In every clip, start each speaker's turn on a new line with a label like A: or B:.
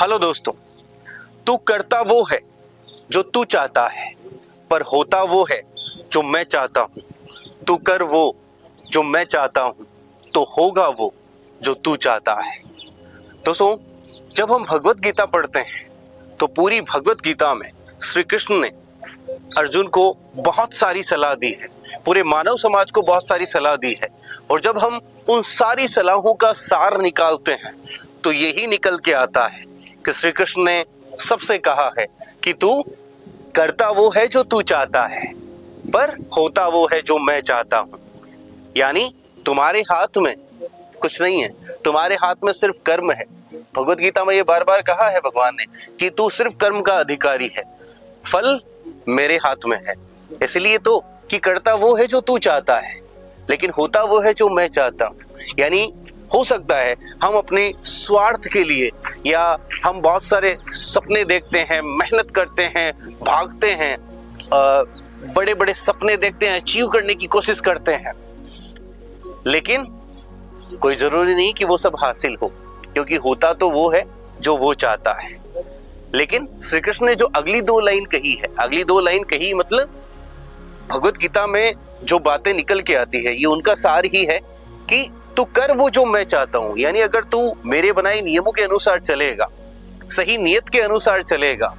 A: Hello दोस्तों, तू करता वो है जो तू चाहता है, पर होता वो है जो मैं चाहता हूँ। तू कर वो जो मैं चाहता हूँ, तो होगा वो जो तू चाहता है। दोस्तों, जब हम भगवत गीता पढ़ते हैं तो पूरी भगवत गीता में श्री कृष्ण ने अर्जुन को बहुत सारी सलाह दी है, पूरे मानव समाज को बहुत सारी सलाह दी है। और जब हम उन सारी सलाहों का सार निकालते हैं तो यही निकल के आता है कि श्री कृष्ण ने सबसे कहा है कि तू करता वो है जो तू चाहता है, पर होता वो है जो मैं चाहता हूं। यानी तुम्हारे हाथ में कुछ नहीं है, तुम्हारे हाथ में सिर्फ कर्म है। भगवत गीता में ये बार बार कहा है भगवान ने कि तू सिर्फ कर्म का अधिकारी है, फल मेरे हाथ में है। इसलिए तो कि करता वो है जो तू चाहता है, लेकिन होता वो है जो मैं चाहता हूं। यानी हो सकता है हम अपने स्वार्थ के लिए या हम बहुत सारे सपने देखते हैं, मेहनत करते हैं, भागते हैं, बड़े बड़े सपने देखते हैं, अचीव करने की कोशिश करते हैं, लेकिन कोई जरूरी नहीं कि वो सब हासिल हो, क्योंकि होता तो वो है जो वो चाहता है। लेकिन श्री कृष्ण ने जो अगली दो लाइन कही है, अगली दो लाइन कही मतलब भगवत गीता में जो बातें निकल के आती है ये उनका सार ही है कि तू कर वो जो मैं चाहता हूं। यानी अगर तू मेरे बनाए नियमों के अनुसार चलेगा, सही नियत के अनुसार चलेगा,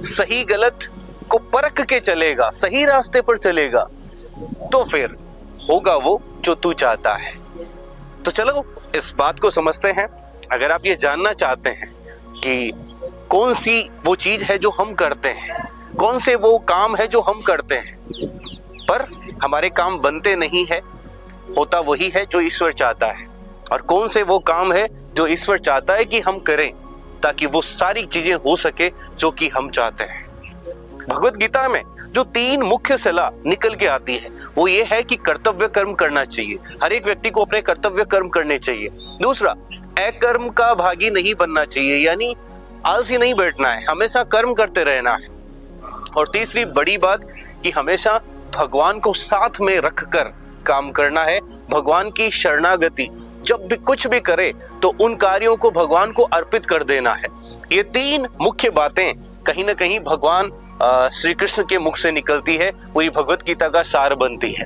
A: सही गलत को परख के चलेगा, सही रास्ते पर चलेगा, तो फिर होगा वो जो तू चाहता है। तो चलो इस बात को समझते हैं। अगर आप ये जानना चाहते हैं कि कौन सी वो चीज है जो हम करते हैं, कौन से वो काम है जो हम करते हैं पर हमारे काम बनते नहीं है, होता वही है जो ईश्वर चाहता है, और कौन से वो काम है जो ईश्वर चाहता है कि हम करें ताकि वो सारी चीजें हो सके जो कि हम चाहते हैं। भगवत गीता में जो तीन मुख्य सलाह निकल के आती है वो ये है कि कर्तव्य कर्म करना चाहिए, हर एक व्यक्ति को अपने कर्तव्य कर्म करने चाहिए। दूसरा, अकर्म का भागी नहीं बनना चाहिए, यानी आलसी नहीं बैठना है, हमेशा कर्म करते रहना है। और तीसरी बड़ी बात कि हमेशा भगवान को साथ में रखकर काम करना है, भगवान की शरणागति, जब भी कुछ भी करे तो उन कार्यों को भगवान को अर्पित कर देना है। ये तीन मुख्य बातें कहीं ना कहीं भगवान श्री कृष्ण के मुख से निकलती है, पूरी भगवत गीता का सार बनती है।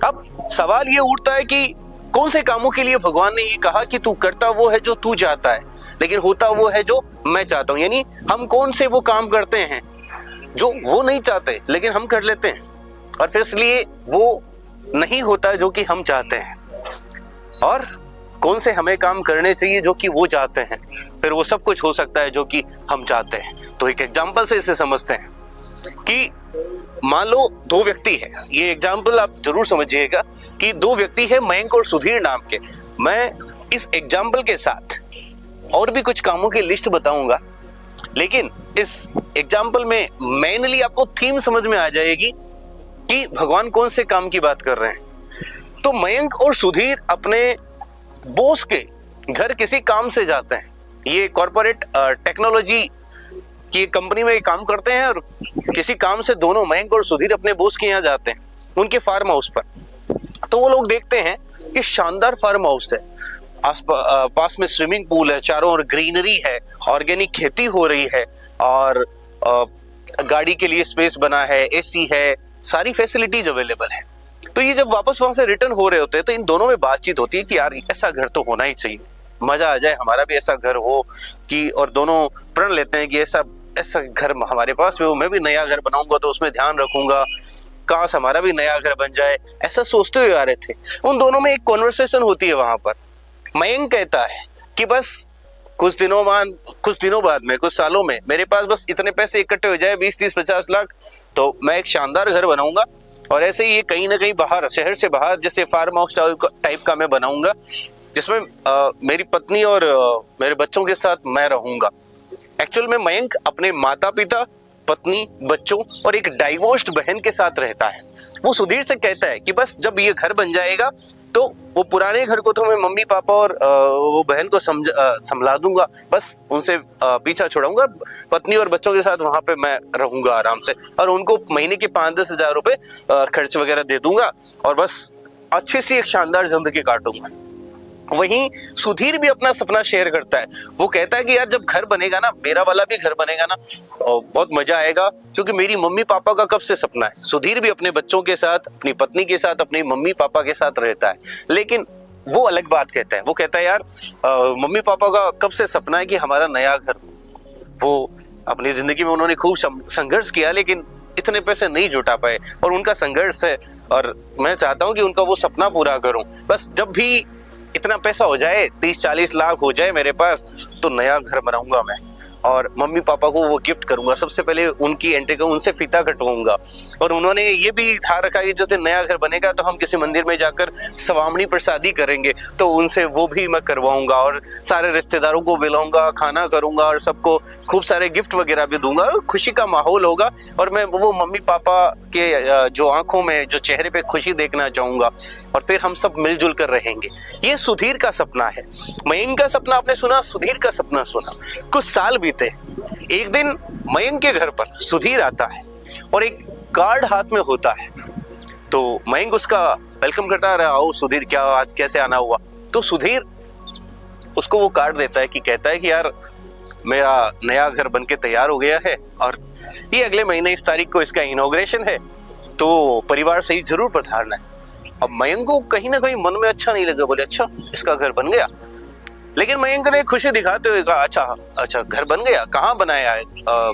A: अब सवाल ये उठता है कि कौन से कामों के लिए भगवान ने ये कहा कि तू करता वो है जो तू चाहता है, लेकिन होता वो है जो मैं चाहता हूं। यानी हम कौन से वो काम करते हैं जो वो नहीं चाहते लेकिन हम कर लेते हैं, और फिर इसलिए वो नहीं होता जो कि हम चाहते हैं। और कौन से हमें काम करने चाहिए जो कि वो चाहते हैं, फिर वो सब कुछ हो सकता है जो कि हम चाहते हैं। तो एक एग्जांपल से इसे समझते हैं कि मान लो दो व्यक्ति है, ये एग्जांपल आप जरूर समझिएगा कि दो व्यक्ति है मयंक और सुधीर नाम के। मैं इस एग्जांपल के साथ और भी कुछ कामों की लिस्ट बताऊंगा, लेकिन इस एग्जांपल में मेनली आपको थीम समझ में आ जाएगी कि भगवान कौन से काम की बात कर रहे हैं। तो मयंक और सुधीर अपने बॉस के घर किसी काम से जाते हैं। ये कॉर्पोरेट टेक्नोलॉजी की कंपनी में काम करते हैं, और किसी काम से दोनों मयंक और सुधीर अपने बॉस के यहाँ जाते हैं, उनके फार्म हाउस पर। तो वो लोग देखते हैं कि शानदार फार्म हाउस है, पास में स्विमिंग पूल है, चारों ओर ग्रीनरी है, ऑर्गेनिक खेती हो रही है, और गाड़ी के लिए स्पेस बना है, एसी है, सारी फैसिलिटीज अवेलेबल है। तो ये जब वापस वहां से रिटर्न हो रहे होते हैं तो इन दोनों में बातचीत होती है कि यार ऐसा घर तो होना ही चाहिए, मजा आ जाए, हमारा भी ऐसा घर हो कि, और दोनों प्रण लेते हैं कि ऐसा घर हमारे पास हो, मैं भी नया घर बनाऊंगा तो उसमें ध्यान रखूंगा, काश हमारा भी नया घर बन जाए, ऐसा सोचते हुए आ रहे थे। उन दोनों में एक कॉन्वर्सेशन होती है वहां पर। मयंक कहता है कि बस कुछ दिनों बाद में, कुछ सालों में मेरे पास बस इतने पैसे इकट्ठे हो जाए, 20, 30, 50 लाख, तो मैं एक शानदार घर बनाऊंगा, और ऐसे ही ये कहीं ना कहीं बाहर, शहर से बाहर, जैसे फार्म हाउस टाइप का मैं बनाऊंगा, जिसमें मेरी पत्नी और मेरे बच्चों के साथ मैं रहूंगा। एक्चुअल में मयंक अपने माता पिता, पत्नी, बच्चों और एक डाइवोर्स्ड बहन के साथ रहता है। वो सुधीर से कहता है कि बस जब ये घर बन जाएगा तो वो पुराने घर को तो मैं मम्मी पापा और वो बहन को संभला दूंगा, बस उनसे पीछा छुड़ाऊंगा, पत्नी और बच्चों के साथ वहां पे मैं रहूंगा आराम से, और उनको महीने के 5-10 हजार रुपए खर्च वगैरह दे दूंगा, और बस अच्छी सी एक शानदार जिंदगी काटूंगा। वहीं सुधीर भी अपना सपना शेयर करता है। वो कहता है कि यार जब घर बनेगा ना, मेरा वाला भी घर बनेगा ना, और बहुत मजा आएगा, क्योंकि मेरी मम्मी पापा का कब से सपना है। सुधीर भी अपने बच्चों के साथ, अपनी पत्नी के साथ, अपनी मम्मी पापा के साथ रहता है, लेकिन वो अलग बात कहता है। वो कहता है यार मम्मी पापा का कब से सपना है कि हमारा नया घर। वो अपनी जिंदगी में उन्होंने खूब संघर्ष किया, लेकिन इतने पैसे नहीं जुटा पाए, और उनका संघर्ष है, और मैं चाहता हूं कि उनका वो सपना पूरा करूं। बस जब भी इतना पैसा हो जाए, 30-40 लाख हो जाए मेरे पास, तो नया घर बनाऊंगा मैं, और मम्मी पापा को वो गिफ्ट करूंगा। सबसे पहले उनकी एंट्री को उनसे फीता कटवाऊंगा। और उन्होंने ये भी था रखा कि जैसे नया घर बनेगा तो हम किसी मंदिर में जाकर सवामनी प्रसादी करेंगे, तो उनसे वो भी मैं करवाऊंगा, और सारे रिश्तेदारों को बुलाऊंगा, खाना करूंगा, और सबको खूब सारे गिफ्ट वगैरह भी दूंगा, खुशी का माहौल होगा। और मैं वो मम्मी पापा के जो आंखों में, जो चेहरे पे खुशी देखना चाहूंगा, और फिर हम सब मिलजुल कर रहेंगे। ये सुधीर का सपना है। मयंक का सपना आपने सुना, सुधीर का सपना सुना। कुछ साल बीते। एक दिन मयंक के घर पर सुधीर आता है, और एक कार्ड हाथ में होता है। तो मयंक उसका वेलकम करता है, आओ सुधीर, क्या आज कैसे आना हुआ। तो सुधीर उसको वो कार्ड देता है, कि कहता है कि यार मेरा नया घर बनके तैयार हो गया है, और ये अगले महीने इस तारीख को इसका इनॉग्रेशन है, तो परिवार सहित जरूर पधारना है। अब मयंक को कहीं ना कहीं मन में अच्छा नहीं लगा। बोले अच्छा, इसका घर बन गया। लेकिन मयंक ने खुशी दिखाते हुए कहा अच्छा घर बन गया, कहाँ बनाया है,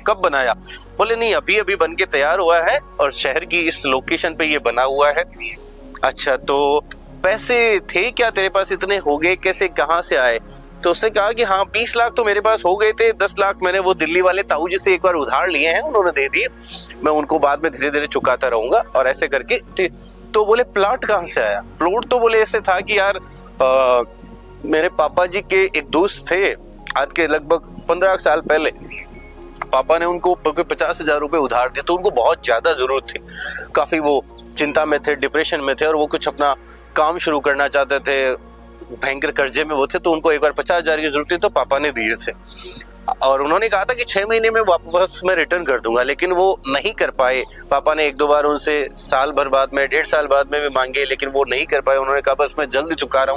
A: कब बनाया। बोले नहीं, अभी अभी बन के तैयार हुआ है, और शहर की इस लोकेशन पे ये बना हुआ है। अच्छा, तो पैसे थे क्या तेरे पास, इतने हो गए कैसे, कहाँ से आए। तो उसने कहा कि हाँ 20 लाख तो मेरे पास हो गए थे, 10 लाख मैंने वो दिल्ली वाले ताऊ जी से एक बार उधार लिए हैं, उन्होंने दे दिए, मैं उनको बाद में धीरे धीरे चुकाता रहूंगा, और ऐसे करके। तो बोले प्लॉट कहाँ से आया। प्लॉट तो बोले ऐसे था कि यार मेरे पापा जी के एक दोस्त थे, आज के लगभग 15 साल पहले पापा ने उनको 50,000 रुपए उधार दिए, तो उनको बहुत ज्यादा जरूरत थी, काफी वो चिंता में थे, डिप्रेशन में थे, और वो कुछ अपना काम शुरू करना चाहते थे, भयंकर कर्जे में वो थे। तो उनको एक बार 50,000 की जरूरत थी, तो पापा ने दिए थे, और उन्होंने कहा था कि 6 महीने में वापस मैं रिटर्न कर दूंगा, लेकिन वो नहीं कर पाए। पापा ने 1-2 बार उनसे साल भर बाद में, 1.5 साल बाद में भी मांगे, लेकिन वो नहीं कर पाए। उन्होंने कहा बस मैं जल्द चुका रहा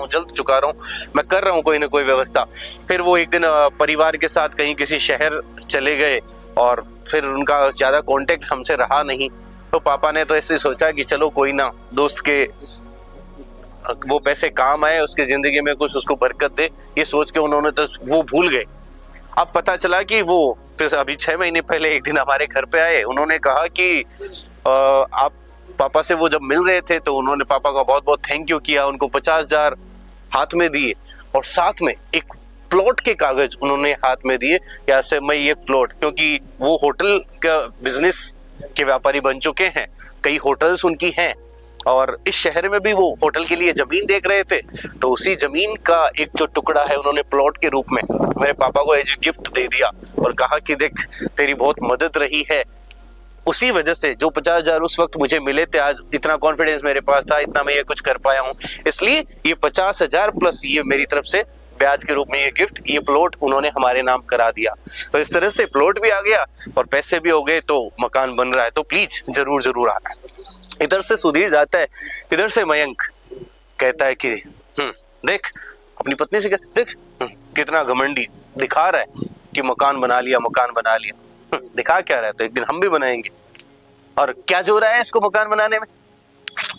A: हूँ, मैं कर रहा हूँ कोई ना कोई व्यवस्था। फिर वो एक दिन परिवार के साथ कहीं किसी शहर चले गए, और फिर उनका ज्यादा कॉन्टेक्ट हमसे रहा नहीं। तो पापा ने तो ऐसे सोचा कि चलो कोई ना, दोस्त के वो पैसे काम आए, उसके जिंदगी में कुछ उसको बरकत दे, ये सोच के उन्होंने तो वो भूल गए। अब पता चला कि वो फिर अभी 6 महीने पहले एक दिन हमारे घर पे आए। उन्होंने कहा कि आप पापा से वो जब मिल रहे थे, तो उन्होंने पापा का बहुत बहुत थैंक यू किया, उनको 50,000 हाथ में दिए, और साथ में एक प्लॉट के कागज उन्होंने हाथ में दिए। या से मैं ये प्लॉट, क्योंकि वो होटल का बिजनेस के व्यापारी बन चुके हैं, कई होटल्स उनकी हैं, और इस शहर में भी वो होटल के लिए जमीन देख रहे थे। तो उसी जमीन का एक जो टुकड़ा है, उन्होंने प्लॉट के रूप में मेरे पापा को एज गिफ्ट दे दिया, और कहा कि देख तेरी बहुत मदद रही है, उसी वजह से जो 50,000 उस वक्त मुझे मिले थे, आज इतना कॉन्फिडेंस मेरे पास था, इतना मैं ये कुछ कर पाया हूँ, इसलिए ये 50,000 प्लस ये मेरी तरफ से ब्याज के रूप में ये गिफ्ट, ये प्लॉट उन्होंने हमारे नाम करा दिया। तो इस तरह से प्लॉट भी आ गया और पैसे भी हो गए, तो मकान बन रहा है। तो प्लीज जरूर जरूर आना। इधर से सुधीर जाता है, इधर से मयंक कहता है कि देख, अपनी पत्नी से कहते देख कितना घमंडी दिखा रहा है कि मकान बना लिया, मकान बना लिया। दिखा क्या रहा है, तो एक दिन हम भी बनाएंगे। और क्या जो रहा है इसको मकान बनाने में,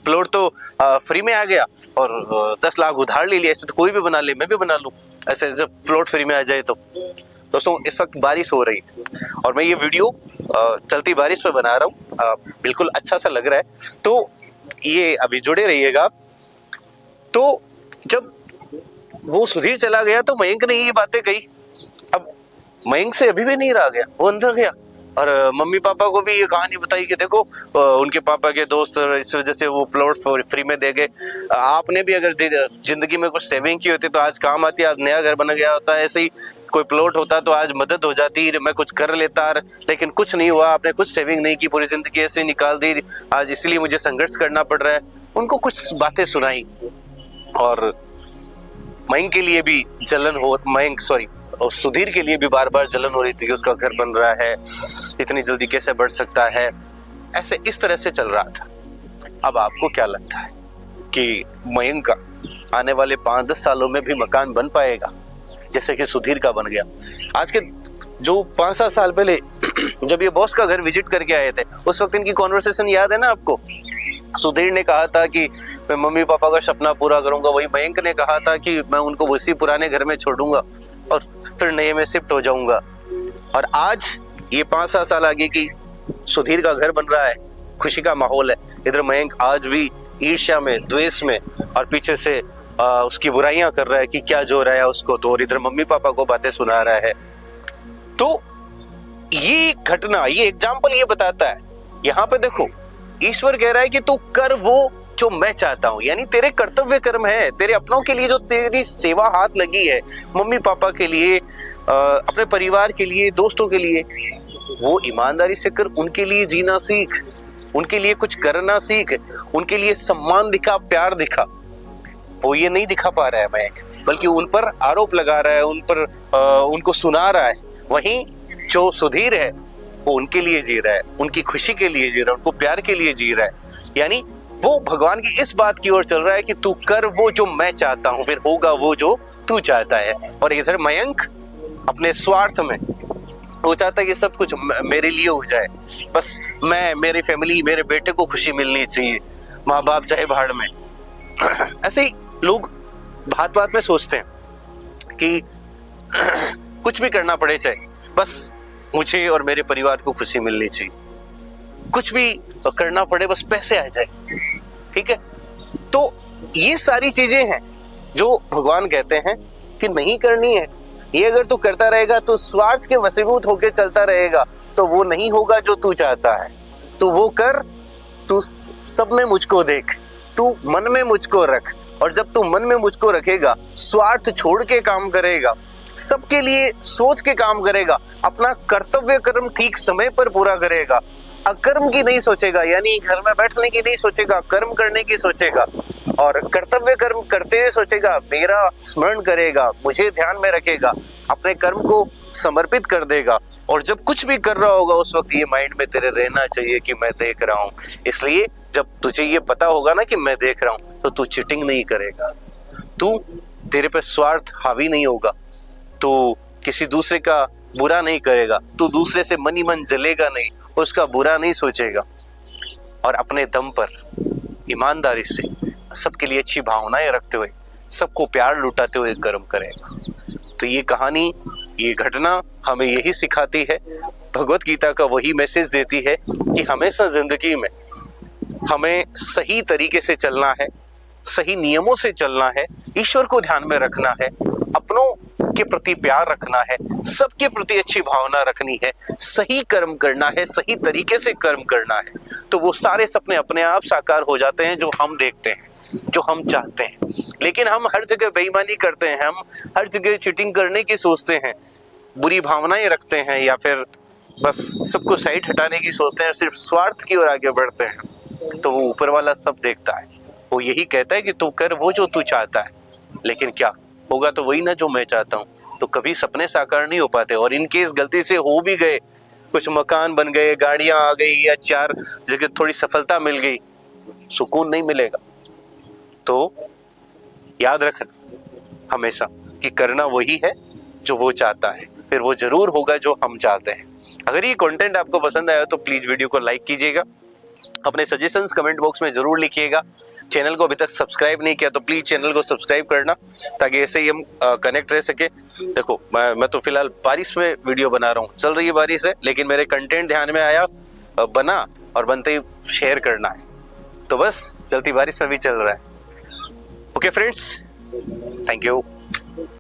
A: प्लॉट तो फ्री में आ गया, और 10 लाख उधार ले लिया, ऐसे तो कोई भी बना ले, मैं भी बना लूं, ऐसे जब प्लॉट फ्री में आ जाए तो। दोस्तों इस वक्त बारिश हो रही है, और मैं ये वीडियो चलती बारिश पे बना रहा हूँ, बिल्कुल अच्छा सा लग रहा है, तो ये अभी जुड़े रहिएगा। तो जब वो सुधीर चला गया, तो मयंक ने ये बातें कही। अब मयंक से अभी भी नहीं रहा गया, वो अंदर गया, और मम्मी पापा को भी ये कहानी बताई कि देखो उनके पापा के दोस्त इस वजह से वो प्लॉट फ्री में दे गए, आपने भी अगर जिंदगी में कुछ सेविंग की होती तो आज काम आती, आज नया घर बन गया होता, ऐसे ही कोई प्लॉट होता तो आज मदद हो जाती, मैं कुछ कर लेता, लेकिन कुछ नहीं हुआ, आपने कुछ सेविंग नहीं की, पूरी जिंदगी ऐसे निकाल दी, आज इसलिए मुझे संघर्ष करना पड़ रहा है। उनको कुछ बातें सुनाई, और मयंक के लिए भी जलन हो, और सुधीर के लिए भी बार बार जलन हो रही थी कि उसका घर बन रहा है, इतनी जल्दी कैसे बढ़ सकता है, ऐसे इस तरह से चल रहा था। अब आपको क्या लगता है, कि मयंक का आने वाले 5-10 सालों में भी मकान बन पाएगा जैसे कि सुधीर का बन गया। आज के जो 5-7 साल पहले जब ये बॉस का घर विजिट करके आए थे, उस वक्त इनकी कॉन्वर्सेशन याद है ना आपको? सुधीर ने कहा था कि मैं मम्मी पापा का सपना पूरा करूंगा, वही मयंक ने कहा था कि मैं उनको उसी पुराने घर में छोड़ूंगा और फिर नए में शिफ्ट हो जाऊंगा। और आज ये 5-7 साल आगे की सुधीर का घर बन रहा है, खुशी का माहौल है। इधर मयंक आज भी ईर्ष्या में, द्वेष में और पीछे से उसकी बुराइयां कर रहा है कि क्या जो रहा है उसको, तो और इधर मम्मी पापा को बातें सुना रहा है। तो ये घटना, ये एग्जाम्पल ये बताता है, यहाँ पे देखो ईश्वर कह रहा है कि तू कर वो जो मैं चाहता हूं, यानी तेरे कर्तव्य कर्म है, तेरे अपनों के लिए जो तेरी सेवा हाथ लगी है, मम्मी पापा के लिए, अपने परिवार के लिए, दोस्तों के लिए, वो ईमानदारी से कर, उनके लिए जीना सीख, उनके लिए कुछ करना सीख, उनके लिए सम्मान दिखा, प्यार दिखा। वो ये नहीं दिखा पा रहा है मयंक, बल्कि उन पर आरोप लगा रहा है, उन पर उनको सुना रहा है। वहीं जो सुधीर है वो उनके लिए जी रहा है, उनकी खुशी के लिए जी रहा है, उनको प्यार के लिए जी रहा है। यानी वो भगवान की इस बात की ओर चल रहा है कि तू कर वो जो मैं चाहता हूं, फिर होगा वो जो तू चाहता है। और इधर मयंक अपने स्वार्थ में वो चाहता है कि सब कुछ मेरे लिए हो जाए, बस मैं, मेरी फैमिली, मेरे बेटे को खुशी मिलनी चाहिए, माँ बाप चाहे भाड़ में। ऐसे ही लोग बात बात में सोचते हैं कि कुछ भी करना पड़े, चाहे बस मुझे और मेरे परिवार को खुशी मिलनी चाहिए, कुछ भी करना पड़े बस पैसे आ जाए, ठीक है। तो ये सारी चीजें हैं जो भगवान कहते हैं कि नहीं करनी है। ये अगर तू करता रहेगा तो स्वार्थ के वशीभूत होके चलता रहेगा, तो वो नहीं होगा जो तू चाहता है। तो वो कर, तू सब में मुझको देख, तू मन में मुझको रख, और जब तू मन में मुझको रखेगा, स्वार्थ छोड़ के काम करेगा, सबके लिए सोच के काम करेगा, अपना कर्तव्य कर्म ठीक समय पर पूरा करेगा, अकर्म की नहीं सोचेगा, यानी घर में बैठने की नहीं सोचेगा, कर्म करने की सोचेगा, और कर्तव्य कर्म करते हुए सोचेगा, मेरा स्मरण करेगा, मुझे ध्यान में रखेगा, अपने कर्म को समर्पित कर देगा। और जब कुछ भी कर रहा होगा उस वक्त ये माइंड में तेरे रहना चाहिए कि मैं देख रहा हूं। इसलिए जब तुझे ये पता होगा ना कि मैं देख रहा हूं, तो तू चीटिंग नहीं करेगा, तू, तेरे पे स्वार्थ हावी नहीं होगा, तो किसी दूसरे का बुरा नहीं करेगा, तू दूसरे से मन ही मन जलेगा नहीं, उसका बुरा नहीं सोचेगा, और अपने दम पर ईमानदारी से सबके लिए अच्छी भावनाएं रखते हुए, सबको प्यार लुटाते हुए कर्म करेगा। तो ये कहानी, ये घटना हमें यही सिखाती है, भगवत गीता का वही मैसेज देती है कि हमेशा जिंदगी में हमें सही तरीके से चलना है, सही नियमों से चलना है, ईश्वर को ध्यान में रखना है, अपनों के प्रति प्यार रखना है, सबके प्रति अच्छी भावना रखनी है, सही कर्म करना है, सही तरीके से कर्म करना है। तो वो सारे सपने अपने आप साकार हो जाते हैं जो हम देखते हैं, जो हम चाहते हैं। लेकिन हम हर जगह बेईमानी करते हैं, हम हर जगह चीटिंग करने की सोचते हैं, बुरी भावनाएं रखते हैं, या फिर बस सबको साइड हटाने की सोचते हैं, सिर्फ स्वार्थ की ओर आगे बढ़ते हैं। तो वो ऊपर वाला सब देखता है, वो यही कहता है कि तू कर वो जो तू चाहता है, लेकिन क्या होगा तो वही ना जो मैं चाहता हूँ। तो कभी सपने साकार नहीं हो पाते, और इन केस गलती से हो भी गए, कुछ मकान बन गए, गाड़ियां आ गई, या 4 जगह थोड़ी सफलता मिल गई, सुकून नहीं मिलेगा। तो याद रखना हमेशा कि करना वही है जो वो चाहता है, फिर वो जरूर होगा जो हम चाहते हैं। अगर ये कंटेंट आपको पसंद आया तो प्लीज वीडियो को लाइक कीजिएगा, अपने सजेशंस कमेंट बॉक्स में जरूर लिखिएगा। चैनल को अभी तक सब्सक्राइब नहीं किया तो प्लीज चैनल को सब्सक्राइब करना, ताकि ऐसे ही हम कनेक्ट रह सके। देखो मैं तो फिलहाल बारिश में वीडियो बना रहा हूँ, चल रही है बारिश है, लेकिन मेरे कंटेंट ध्यान में आया, बना, और बनते ही शेयर करना है, तो बस चलती बारिश में भी चल रहा है। Okay friends, thank you.